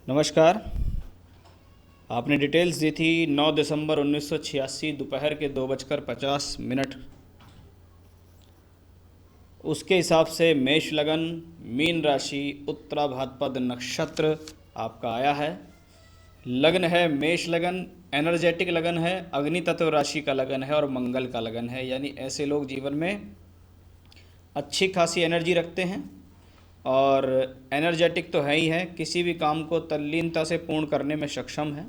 नमस्कार। आपने डिटेल्स दी थी 9 दिसंबर 1986 दोपहर के 2:50 उसके हिसाब से मेष लगन, मीन राशि, उत्तरा भाद्रपद नक्षत्र आपका आया है। लगन है मेष लगन, एनर्जेटिक लगन है, अग्नि तत्व राशि का लगन है और मंगल का लगन है। यानी ऐसे लोग जीवन में अच्छी खासी एनर्जी रखते हैं और एनर्जेटिक तो है ही है, किसी भी काम को तल्लीनता से पूर्ण करने में सक्षम है।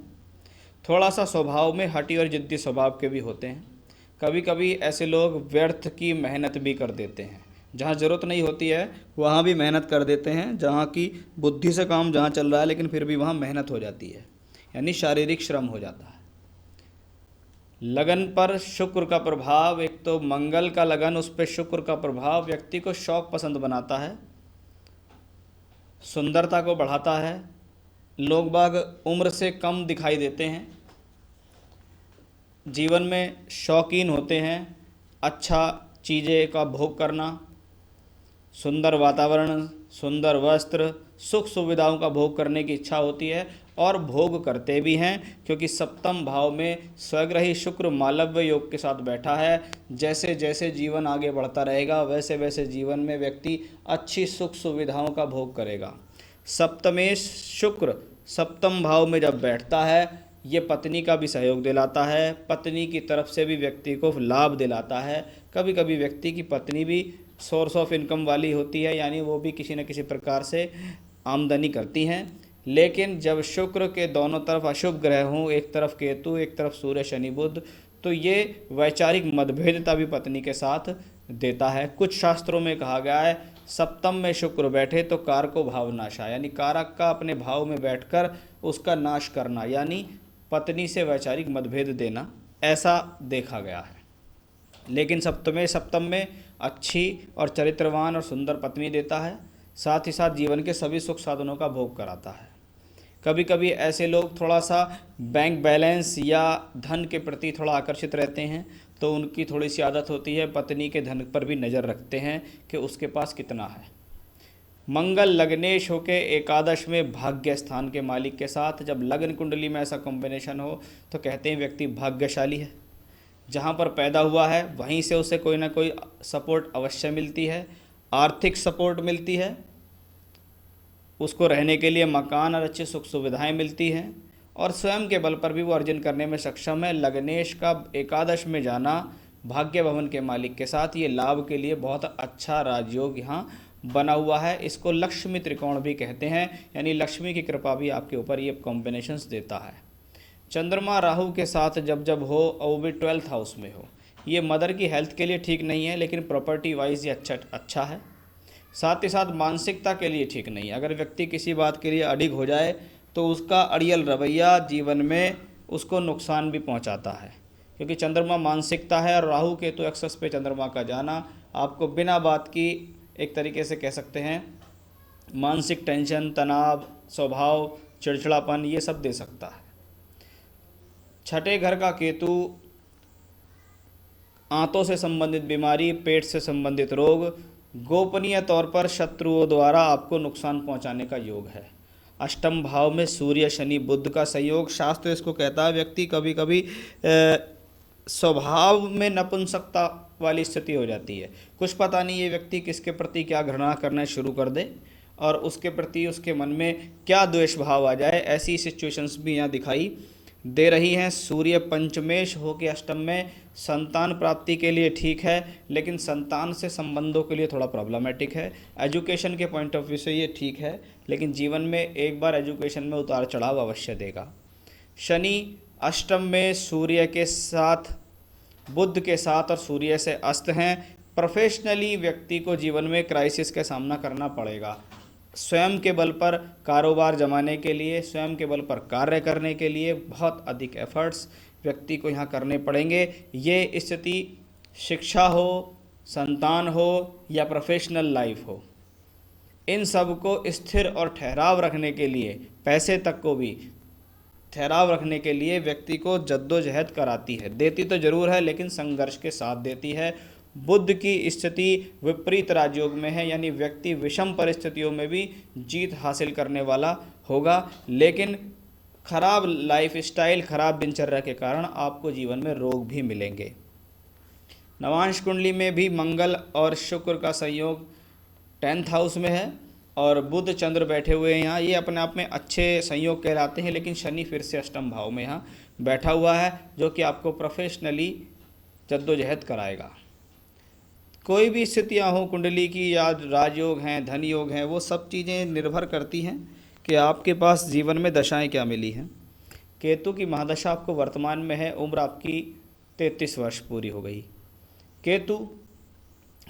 थोड़ा सा स्वभाव में हठी और जिद्दी स्वभाव के भी होते हैं। कभी कभी ऐसे लोग व्यर्थ की मेहनत भी कर देते हैं, जहाँ ज़रूरत नहीं होती है वहाँ भी मेहनत कर देते हैं, जहाँ की बुद्धि से काम जहाँ चल रहा है लेकिन फिर भी वहाँ मेहनत हो जाती है, यानी शारीरिक श्रम हो जाता है। लगन पर शुक्र का प्रभाव, एक तो मंगल का लगन, उस पर शुक्र का प्रभाव व्यक्ति को शौक पसंद बनाता है, सुंदरता को बढ़ाता है। लोग बाग उम्र से कम दिखाई देते हैं, जीवन में शौकीन होते हैं, अच्छा चीज़ें का भोग करना, सुंदर वातावरण, सुंदर वस्त्र, सुख सुविधाओं का भोग करने की इच्छा होती है और भोग करते भी हैं, क्योंकि सप्तम भाव में स्वग्रही शुक्र मालव्य योग के साथ बैठा है। जैसे जैसे जीवन आगे बढ़ता रहेगा वैसे वैसे जीवन में व्यक्ति अच्छी सुख सुविधाओं का भोग करेगा। सप्तमेश शुक्र सप्तम भाव में जब बैठता है, ये पत्नी का भी सहयोग दिलाता है, पत्नी की तरफ से भी व्यक्ति को लाभ दिलाता है। कभी कभी व्यक्ति की पत्नी भी सोर्स ऑफ इनकम वाली होती है, यानी वो भी किसी न किसी प्रकार से आमदनी करती हैं। लेकिन जब शुक्र के दोनों तरफ अशुभ ग्रह हों, एक तरफ केतु एक तरफ सूर्य शनि बुध, तो ये वैचारिक मतभेदता भी पत्नी के साथ देता है। कुछ शास्त्रों में कहा गया है सप्तम में शुक्र बैठे तो कारको भाव नाशा, यानी कारक का अपने भाव में बैठकर उसका नाश करना, यानी पत्नी से वैचारिक मतभेद देना, ऐसा देखा गया है। लेकिन सप्तम में अच्छी और चरित्रवान और सुंदर पत्नी देता है, साथ ही साथ जीवन के सभी सुख साधनों का भोग कराता है। कभी कभी ऐसे लोग थोड़ा सा बैंक बैलेंस या धन के प्रति थोड़ा आकर्षित रहते हैं, तो उनकी थोड़ी सी आदत होती है पत्नी के धन पर भी नज़र रखते हैं कि उसके पास कितना है। मंगल लग्नेश होके एकादश में भाग्य स्थान के मालिक के साथ जब लग्न कुंडली में ऐसा कॉम्बिनेशन हो तो कहते हैं व्यक्ति भाग्यशाली है। जहाँ पर पैदा हुआ है वहीं से उसे कोई ना कोई सपोर्ट अवश्य मिलती है, आर्थिक सपोर्ट मिलती है, उसको रहने के लिए मकान और अच्छी सुख सुविधाएं मिलती हैं और स्वयं के बल पर भी वो अर्जन करने में सक्षम है। लग्नेश का एकादश में जाना भाग्य भवन के मालिक के साथ ये लाभ के लिए बहुत अच्छा राजयोग यहाँ बना हुआ है। इसको लक्ष्मी त्रिकोण भी कहते हैं, यानी लक्ष्मी की कृपा भी आपके ऊपर ये कॉम्बिनेशंस देता है। चंद्रमा राहु के साथ जब जब हो और वो भी 12th हाउस में हो, ये मदर की हेल्थ के लिए ठीक नहीं है, लेकिन प्रॉपर्टी वाइज ये अच्छा है। साथ ही साथ मानसिकता के लिए ठीक नहीं है। अगर व्यक्ति किसी बात के लिए अडिग हो जाए तो उसका अड़ियल रवैया जीवन में उसको नुकसान भी पहुंचाता है, क्योंकि चंद्रमा मानसिकता है और राहु केतु एक्सेस पे चंद्रमा का जाना आपको बिना बात की, एक तरीके से कह सकते हैं, मानसिक टेंशन, तनाव, स्वभाव, चिड़चिड़ापन, ये सब दे सकता है। छठे घर का केतु आंतों से संबंधित बीमारी, पेट से संबंधित रोग, गोपनीय तौर पर शत्रुओं द्वारा आपको नुकसान पहुंचाने का योग है। अष्टम भाव में सूर्य शनि बुध का संयोग, शास्त्र इसको कहता है व्यक्ति कभी कभी स्वभाव में नपुंसकता वाली स्थिति हो जाती है। कुछ पता नहीं ये व्यक्ति किसके प्रति क्या घृणा करना शुरू कर दे और उसके प्रति उसके मन में क्या द्वेष भाव आ जाए, ऐसी सिचुएशंस भी यहाँ दिखाई दे रही हैं। सूर्य पंचमेश हो के अष्टम में, संतान प्राप्ति के लिए ठीक है, लेकिन संतान से संबंधों के लिए थोड़ा प्रॉब्लमेटिक है। एजुकेशन के पॉइंट ऑफ व्यू से ये ठीक है, लेकिन जीवन में एक बार एजुकेशन में उतार चढ़ाव अवश्य देगा। शनि अष्टम में सूर्य के साथ, बुध के साथ और सूर्य से अस्त हैं। प्रोफेशनली व्यक्ति को जीवन में क्राइसिस का सामना करना पड़ेगा। स्वयं के बल पर कारोबार जमाने के लिए, स्वयं के बल पर कार्य करने के लिए बहुत अधिक एफर्ट्स व्यक्ति को यहाँ करने पड़ेंगे। ये स्थिति शिक्षा हो, संतान हो या प्रोफेशनल लाइफ हो, इन सब को स्थिर और ठहराव रखने के लिए, पैसे तक को भी ठहराव रखने के लिए व्यक्ति को जद्दोजहद कराती है। देती तो ज़रूर है लेकिन संघर्ष के साथ देती है। बुध की स्थिति विपरीत राजयोग में है, यानी व्यक्ति विषम परिस्थितियों में भी जीत हासिल करने वाला होगा, लेकिन खराब लाइफ स्टाइल, खराब दिनचर्या के कारण आपको जीवन में रोग भी मिलेंगे। नवांश कुंडली में भी मंगल और शुक्र का संयोग 10th हाउस में है और बुध चंद्र बैठे हुए हैं यहाँ। ये अपने आप में अच्छे संयोग कहलाते हैं, लेकिन शनि फिर से अष्टम भाव में यहाँ बैठा हुआ है, जो कि आपको प्रोफेशनली जद्दोजहद कराएगा। कोई भी स्थितियाँ हो कुंडली की, या राजयोग हैं, धन योग हैं, वो सब चीज़ें निर्भर करती हैं कि आपके पास जीवन में दशाएं क्या मिली हैं। केतु की महादशा आपको वर्तमान में है, उम्र आपकी 33 वर्ष पूरी हो गई। केतु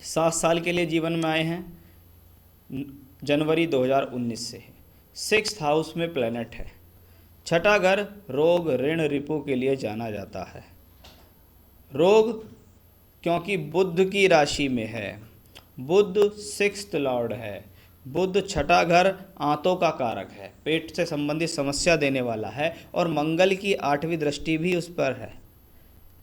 7 साल के लिए जीवन में आए हैं, जनवरी 2019 से है। 6th हाउस में प्लैनेट है। छठा घर रोग, ऋण, रिपु के लिए जाना जाता है। रोग क्योंकि बुध की राशि में है, बुध 6th लॉर्ड है, बुध छठा घर आंतों का कारक है, पेट से संबंधित समस्या देने वाला है, और मंगल की 8वीं दृष्टि भी उस पर है।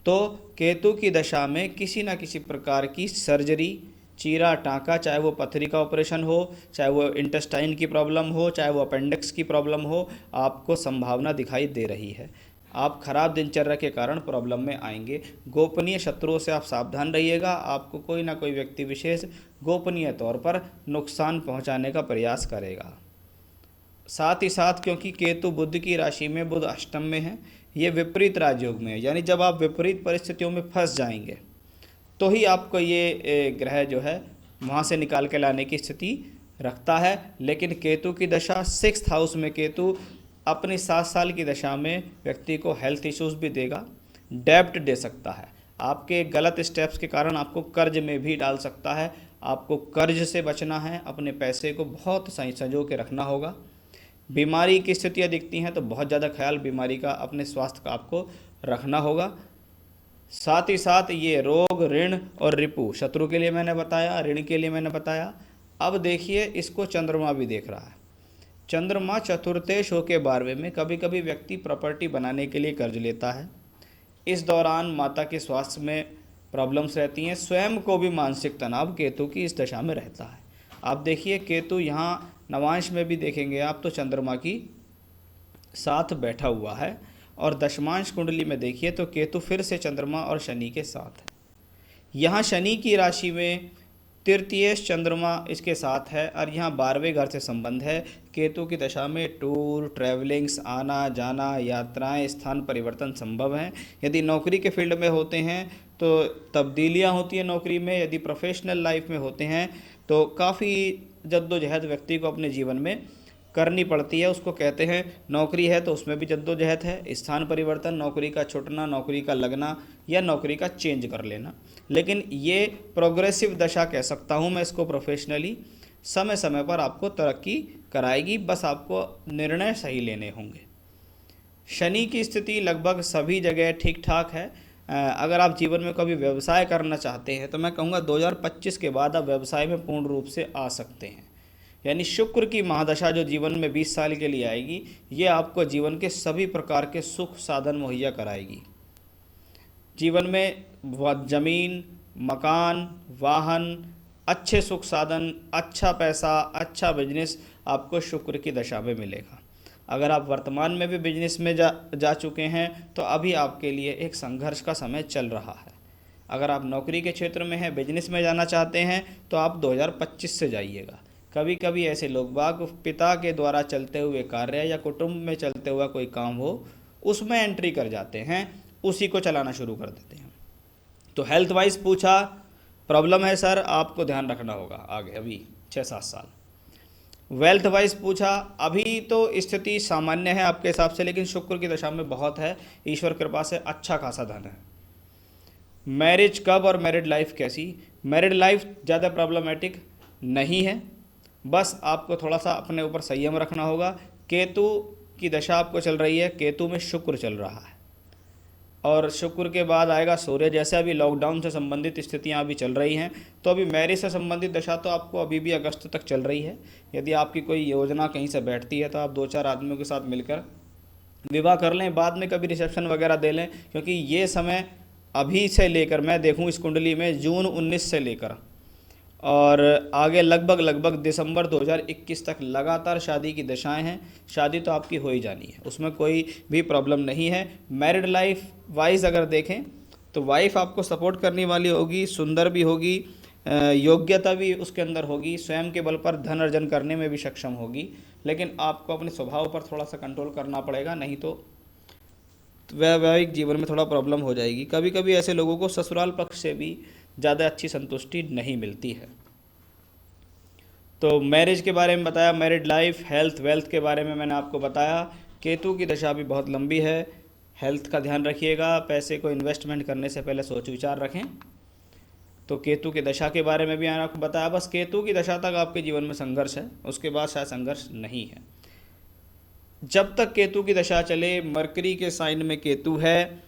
तो केतु की दशा में किसी न किसी प्रकार की सर्जरी, चीरा टाँका, चाहे वो पथरी का ऑपरेशन हो, चाहे वो इंटेस्टाइन की प्रॉब्लम हो, चाहे वो अपेंडिक्स की प्रॉब्लम हो, आपको संभावना दिखाई दे रही है। आप खराब दिनचर्या के कारण प्रॉब्लम में आएंगे। गोपनीय शत्रुओं से आप सावधान रहिएगा। आपको कोई ना कोई व्यक्ति विशेष गोपनीय तौर पर नुकसान पहुंचाने का प्रयास करेगा। साथ ही साथ क्योंकि केतु बुध की राशि में, बुध अष्टम में है, ये विपरीत राजयोग में है, यानी जब आप विपरीत परिस्थितियों में फंस जाएंगे तो ही आपको ये ग्रह जो है वहाँ से निकाल के लाने की स्थिति रखता है। लेकिन केतु की दशा 6th हाउस में, केतु अपनी 7 साल की दशा में व्यक्ति को हेल्थ इश्यूज भी देगा, डेब्ट दे सकता है, आपके गलत स्टेप्स के कारण आपको कर्ज में भी डाल सकता है। आपको कर्ज से बचना है, अपने पैसे को बहुत सही संजो के रखना होगा। बीमारी की स्थितियाँ दिखती हैं तो बहुत ज़्यादा ख्याल बीमारी का, अपने स्वास्थ्य का आपको रखना होगा। साथ ही साथ ये रोग, ऋण और रिपु, शत्रु के लिए मैंने बताया, ऋण के लिए मैंने बताया। अब देखिए इसको चंद्रमा भी देख रहा है। चंद्रमा चतुर्थेश होके 12वें में, कभी कभी व्यक्ति प्रॉपर्टी बनाने के लिए कर्ज लेता है। इस दौरान माता के स्वास्थ्य में प्रॉब्लम्स रहती हैं। स्वयं को भी मानसिक तनाव केतु की इस दशा में रहता है। आप देखिए केतु यहाँ नवांश में भी देखेंगे आप तो चंद्रमा की साथ बैठा हुआ है, और दशमांश कुंडली में देखिए तो केतु फिर से चंद्रमा और शनि के साथ है। यहाँ शनि की राशि में तृतीयेश चंद्रमा इसके साथ है, और यहाँ 12वें घर से संबंध है। केतु की दशा में टूर, ट्रैवलिंग्स, आना जाना, यात्राएं, स्थान परिवर्तन संभव हैं। यदि नौकरी के फील्ड में होते हैं तो तब्दीलियां होती हैं नौकरी में। यदि प्रोफेशनल लाइफ में होते हैं तो काफ़ी जद्दोजहद व्यक्ति को अपने जीवन में करनी पड़ती है। उसको कहते हैं, नौकरी है तो उसमें भी जद्दोजहद है, स्थान परिवर्तन, नौकरी का छूटना, नौकरी का लगना, या नौकरी का चेंज कर लेना। लेकिन ये प्रोग्रेसिव दशा कह सकता हूँ मैं इसको प्रोफेशनली। समय समय पर आपको तरक्की कराएगी, बस आपको निर्णय सही लेने होंगे। शनि की स्थिति लगभग सभी जगह ठीक ठाक है। अगर आप जीवन में कभी व्यवसाय करना चाहते हैं तो मैं कहूँगा 2025 के बाद आप व्यवसाय में पूर्ण रूप से आ सकते हैं। यानी शुक्र की महादशा जो जीवन में 20 साल के लिए आएगी, ये आपको जीवन के सभी प्रकार के सुख साधन मुहैया कराएगी। जीवन में ज़मीन, मकान, वाहन, अच्छे सुख साधन, अच्छा पैसा, अच्छा बिजनेस आपको शुक्र की दशा में मिलेगा। अगर आप वर्तमान में भी बिजनेस में जा चुके हैं तो अभी आपके लिए एक संघर्ष का समय चल रहा है। अगर आप नौकरी के क्षेत्र में हैं, बिजनेस में जाना चाहते हैं तो आप 2025 से जाइएगा। कभी कभी ऐसे लोग बाग पिता के द्वारा चलते हुए कार्य या कुटुंब में चलते हुआ कोई काम हो उसमें एंट्री कर जाते हैं, उसी को चलाना शुरू कर देते हैं। तो हेल्थ वाइज पूछा, प्रॉब्लम है सर, आपको ध्यान रखना होगा आगे अभी 6-7 साल। वेल्थ वाइज पूछा, अभी तो स्थिति सामान्य है आपके हिसाब से, लेकिन शुक्र की दशा में बहुत है, ईश्वर कृपा से अच्छा खासा धन है। मैरिज कब और मैरिड लाइफ कैसी? मैरिड लाइफ ज़्यादा प्रॉब्लमेटिक नहीं है, बस आपको थोड़ा सा अपने ऊपर संयम रखना होगा। केतु की दशा आपको चल रही है, केतु में शुक्र चल रहा है, और शुक्र के बाद आएगा सूर्य। जैसे अभी लॉकडाउन से संबंधित स्थितियां अभी चल रही हैं, तो अभी मैरिज से संबंधित दशा तो आपको अभी भी अगस्त तक चल रही है। यदि आपकी कोई योजना कहीं से बैठती है तो आप 2-4 आदमियों के साथ मिलकर विवाह कर लें, बाद में कभी रिसेप्शन वगैरह दे लें, क्योंकि ये समय अभी से लेकर मैं देखूं इस कुंडली में जून 19 से लेकर और आगे लगभग दिसंबर 2021 तक लगातार शादी की दशाएं हैं। शादी तो आपकी हो ही जानी है, उसमें कोई भी प्रॉब्लम नहीं है। मैरिड लाइफ वाइज अगर देखें तो वाइफ आपको सपोर्ट करने वाली होगी, सुंदर भी होगी, योग्यता भी उसके अंदर होगी, स्वयं के बल पर धन अर्जन करने में भी सक्षम होगी, लेकिन आपको अपने स्वभाव पर थोड़ा सा कंट्रोल करना पड़ेगा, नहीं तो वैवाहिक जीवन में थोड़ा प्रॉब्लम हो जाएगी। कभी कभी ऐसे लोगों को ससुराल पक्ष से भी ज़्यादा अच्छी संतुष्टि नहीं मिलती है। तो मैरिज के बारे में बताया, मैरिड लाइफ, हेल्थ, वेल्थ के बारे में मैंने आपको बताया। केतु की दशा भी बहुत लंबी है, हेल्थ का ध्यान रखिएगा, पैसे को इन्वेस्टमेंट करने से पहले सोच विचार रखें। तो केतु की दशा के बारे में भी मैंने आपको बताया। बस केतु की दशा तक आपके जीवन में संघर्ष है, उसके बाद शायद संघर्ष नहीं है। जब तक केतु की दशा चले, मरकरी के साइन में केतु है,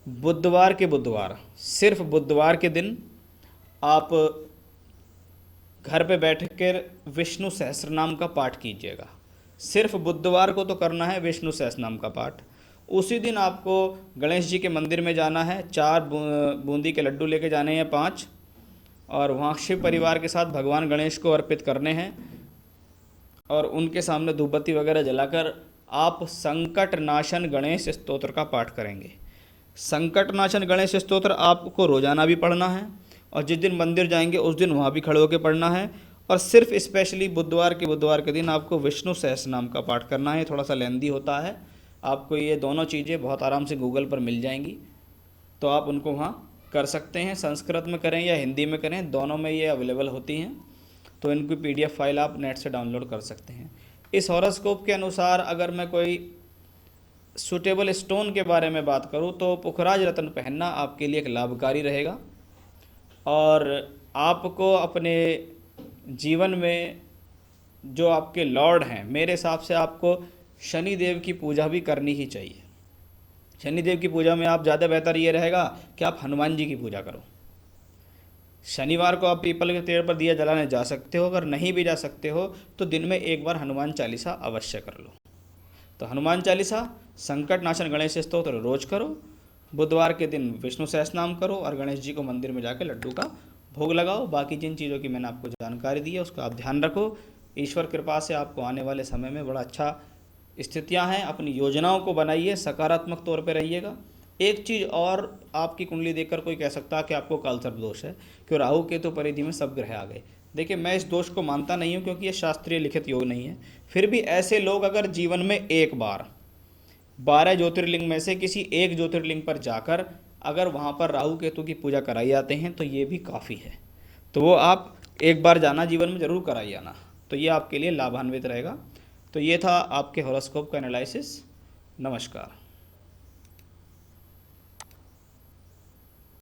बुधवार के बुधवार, सिर्फ बुधवार के दिन आप घर पे बैठकर विष्णु सहस्रनाम का पाठ कीजिएगा। सिर्फ बुधवार को तो करना है विष्णु सहस्रनाम का पाठ। उसी दिन आपको गणेश जी के मंदिर में जाना है, 4 बूंदी के लड्डू लेके जाने हैं 5, और वहाँ शिव परिवार के साथ भगवान गणेश को अर्पित करने हैं और उनके सामने धूपबत्ती वगैरह जलाकर आप संकट नाशन गणेश स्तोत्र का पाठ करेंगे। संकट नाशन गणेश स्तोत्र आपको रोज़ाना भी पढ़ना है और जिस दिन मंदिर जाएंगे उस दिन वहाँ भी खड़े होकर पढ़ना है, और सिर्फ स्पेशली बुधवार के दिन आपको विष्णु सहस्रनाम का पाठ करना है। थोड़ा सा लेंदी होता है, आपको ये दोनों चीज़ें बहुत आराम से गूगल पर मिल जाएंगी, तो आप उनको वहाँ कर सकते हैं। संस्कृत में करें या हिंदी में करें, दोनों में ये अवेलेबल होती हैं, तो इनकी PDF फाइल आप नेट से डाउनलोड कर सकते हैं। इस हॉरोस्कोप के अनुसार अगर मैं कोई सूटेबल स्टोन के बारे में बात करूं तो पुखराज रत्न पहनना आपके लिए एक लाभकारी रहेगा, और आपको अपने जीवन में जो आपके लॉर्ड हैं, मेरे हिसाब से आपको शनि देव की पूजा भी करनी ही चाहिए। शनि देव की पूजा में आप ज़्यादा बेहतर ये रहेगा कि आप हनुमान जी की पूजा करो। शनिवार को आप पीपल के पेड़ पर दिया जलाने जा सकते हो, अगर नहीं भी जा सकते हो तो दिन में एक बार हनुमान चालीसा अवश्य कर लो। तो हनुमान चालीसा, संकट नाशन गणेश स्तोत्र रोज करो, बुधवार के दिन विष्णु सहस्रनाम करो और गणेश जी को मंदिर में जाकर लड्डू का भोग लगाओ। बाकी जिन चीज़ों की मैंने आपको जानकारी दी है उसका आप ध्यान रखो। ईश्वर कृपा से आपको आने वाले समय में बड़ा अच्छा स्थितियां हैं। अपनी योजनाओं को बनाइए, सकारात्मक तौर पे रहिएगा। एक चीज़ और, आपकी कुंडली देखकर कोई कह सकता है कि आपको कालसर्प दोष है कि राहु केतु परिधि में सब ग्रह आ गए। देखिए, मैं इस दोष को मानता नहीं हूँ क्योंकि ये शास्त्रीय लिखित योग नहीं है। फिर भी ऐसे लोग अगर जीवन में एक बार 12 ज्योतिर्लिंग में से किसी एक ज्योतिर्लिंग पर जाकर अगर वहाँ पर राहु केतु की पूजा कराई जाते हैं तो ये भी काफ़ी है। तो वो आप एक बार जाना जीवन में ज़रूर कराई आना, तो ये आपके लिए लाभान्वित रहेगा। तो ये था आपके हॉरोस्कोप का एनालिसिस। नमस्कार।